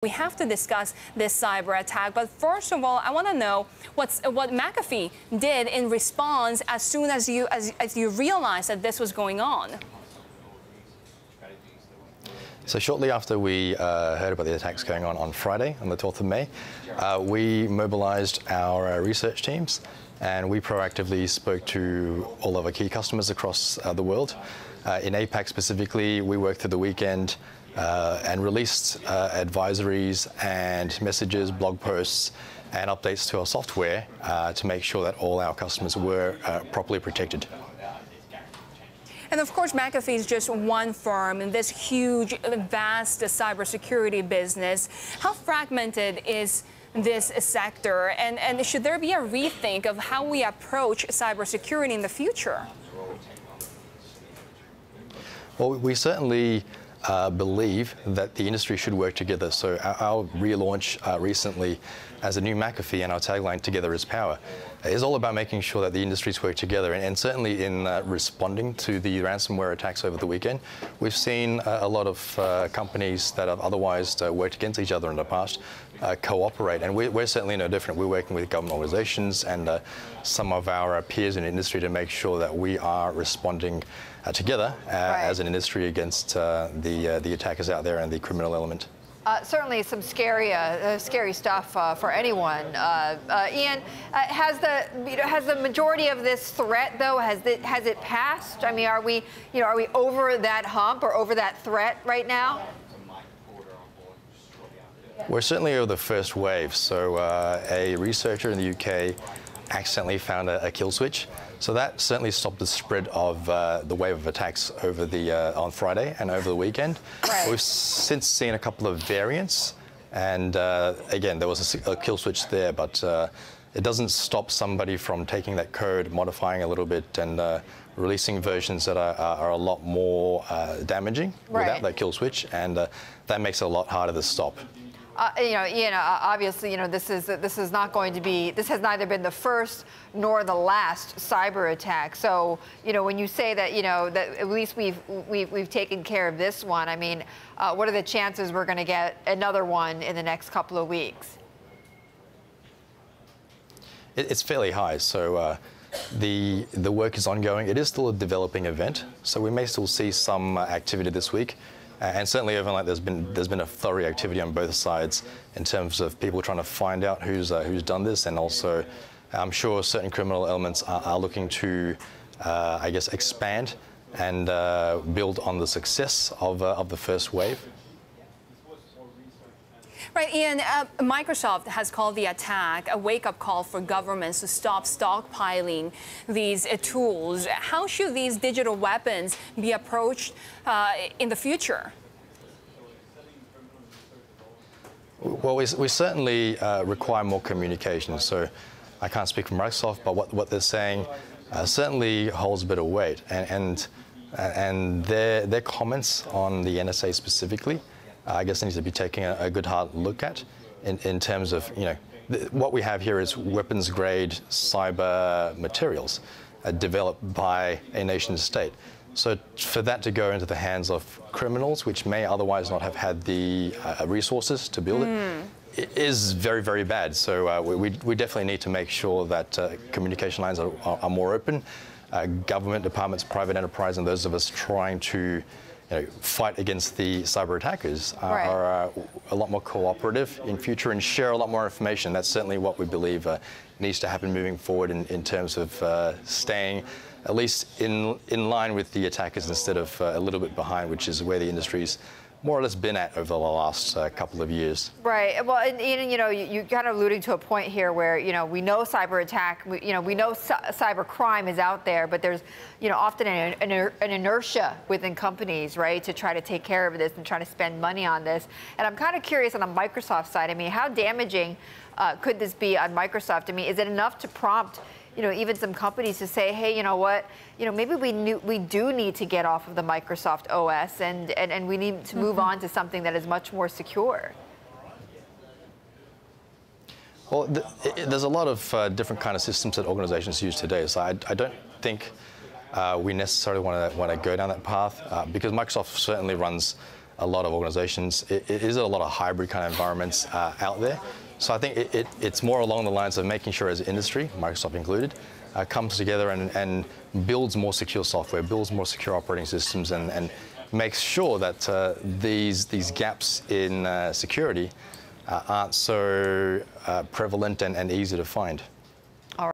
We have to discuss this cyber attack, but first of all, I want to know what McAfee did in response as soon as you realized that this was going on. So shortly after we heard about the attacks going on Friday, on the 12th of May, we mobilized our research teams and we proactively spoke to all of our key customers across the world. In APAC specifically, we worked through the weekend and released advisories and messages, blog posts, and updates to our software to make sure that all our customers were properly protected. And of course, McAfee is just one firm in this huge, vast cybersecurity business. How fragmented is this sector? And should there be a rethink of how we approach cybersecurity in the future? Well, we certainly believe that the industry should work together. So our relaunch recently as a new McAfee and our tagline, "Together is Power," is all about making sure that the industries work together. And certainly in responding to the ransomware attacks over the weekend, we've seen a lot of companies that have otherwise worked against each other in the past cooperate. And we're certainly no different. We're working with government organizations and some of our peers in the industry to make sure that we are responding together as an industry against the attackers out there and the criminal element. Certainly some scary stuff for anyone. Ian, has the majority of this threat, though, has it passed? I mean, are we over that hump or over that threat right now? We're certainly over the first wave. So a researcher in the UK accidentally found a kill switch. So that certainly stopped the spread of the wave of attacks over on Friday and over the weekend. Right. We've since seen a couple of variants, and again, there was a kill switch there, but it doesn't stop somebody from taking that code, modifying a little bit, and releasing versions that are a lot more damaging without that kill switch, and that makes it a lot harder to stop. Ian, obviously, this is not going to be. This has neither been the first nor the last cyber attack. So, when you say that, that at least we've taken care of this one. I mean, what are the chances we're going to get another one in the next couple of weeks? It's fairly high. So the work is ongoing. It is still a developing event, so we may still see some activity this week. And certainly overnight there's been a thorough activity on both sides in terms of people trying to find out who's done this, and also I'm sure certain criminal elements are looking to, I guess, expand and build on the success of the first wave. Right, Ian, Microsoft has called the attack a wake-up call for governments to stop stockpiling these tools. How should these digital weapons be approached in the future? Well, we certainly require more communication. So I can't speak for Microsoft, but what they're saying certainly holds a bit of weight. And their comments on the NSA specifically, I guess, needs to be taken a good hard look at in terms of, what we have here is weapons-grade cyber materials developed by a nation state. So for that to go into the hands of criminals, which may otherwise not have had the resources to build it is very, very bad. So we definitely need to make sure that communication lines are more open. Government departments, private enterprise, and those of us trying to fight against the cyber attackers are a lot more cooperative in future and share a lot more information. That's certainly what we believe needs to happen moving forward in terms of staying at least in line with the attackers instead of a little bit behind, which is where the industry's more or less been at over the last couple of years. Right. Well, and you kind of alluding to a point here where, we know cyber attack, we know cyber crime is out there, but there's, often an inertia within companies, right, to try to take care of this and try to spend money on this. And I'm kind of curious on the Microsoft side. I mean, how damaging could this be on Microsoft? I mean, is it enough to prompt even some companies to say, hey, you know what, maybe we do need to get off of the Microsoft OS and we need to move on to something that is much more secure? Well, there's a lot of different kind of systems that organizations use today, so I don't think we necessarily want to go down that path because Microsoft certainly runs a lot of organizations, it is a lot of hybrid kind of environments out there. So I think it's more along the lines of making sure as an industry, Microsoft included, comes together and builds more secure software, builds more secure operating systems, and makes sure that these gaps in security aren't so prevalent and easy to find.